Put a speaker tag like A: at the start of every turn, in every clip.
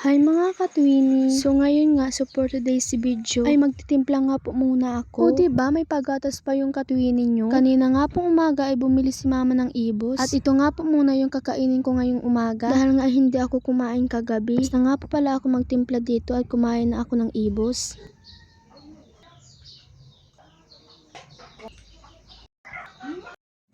A: Hi mga katwini! So ngayon nga, so for today's video, ay magtitimpla nga po muna ako. O diba, may pagatas pa yung katwini nyo? Kanina nga po umaga ay bumili si mama ng ibos. At ito nga po muna yung kakainin ko ngayong umaga. Dahil nga hindi ako kumain kagabi. Basta nga po pala ako magtimpla dito at kumain na ako ng ibos.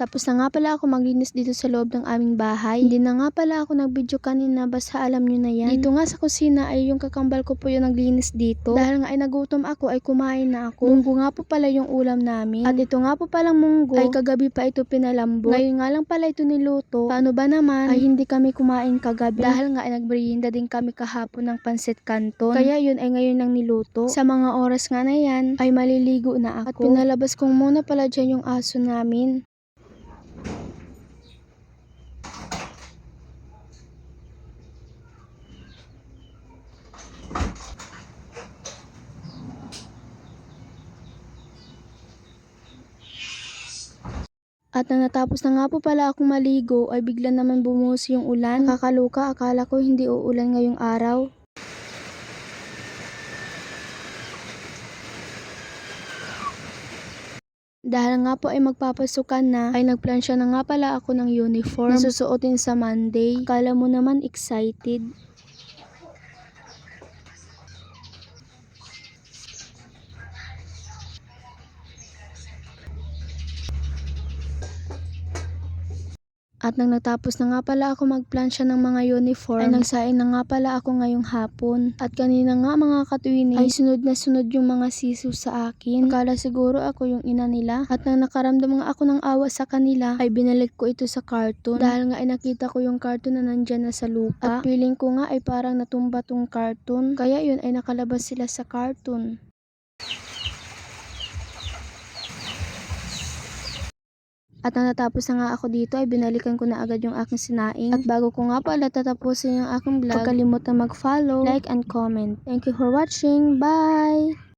A: Tapos na nga pala ako maglinis dito sa loob ng aming bahay. Hindi na nga pala ako nag-video kanina, basta alam nyo na yan. Dito nga sa kusina ay yung kakambal ko po yung naglinis dito. Dahil nga ay nagutom ako ay kumain na ako. Munggo nga po pala yung ulam namin. At ito nga po palang munggo ay kagabi pa ito pinalambot. Ngayon nga lang pala ito niluto. Paano ba naman ay hindi kami kumain kagabi? Dahil nga ay nagmerienda din kami kahapon ng pansit canton. Kaya yun ay ngayon lang niluto. Sa mga oras nga na yan ay maliligo na ako. At pinalabas kong muna pala dyan yung aso namin. At nang natapos na nga po pala akong maligo ay bigla naman bumuhos yung ulan. Nakakaloka, akala ko hindi uulan ngayong araw. Dahil nga po ay magpapasukan na, ay nagplansya na nga pala ako ng uniform na susuotin sa Monday. Akala mo naman excited. At nang natapos na nga pala ako magplansya ng mga uniform, ay nagsaing na nga pala ako ngayong hapon. At kanina nga mga katwini, ay sunod na sunod yung mga sisiw sa akin. Akala siguro ako yung ina nila. At nang nakaramdam nga ako ng awa sa kanila, ay binalik ko ito sa karton. Dahil nga ay nakita ko yung karton na nandyan na sa lupa. At feeling ko nga ay parang natumba tong karton. Kaya yun ay nakalabas sila sa karton. At nang natapos na nga ako dito ay binalikan ko na agad yung aking sinaing. At bago ko nga pala tatapusin yung aking vlog, huwag kalimutang mag-follow, like, and comment. Thank you for watching. Bye!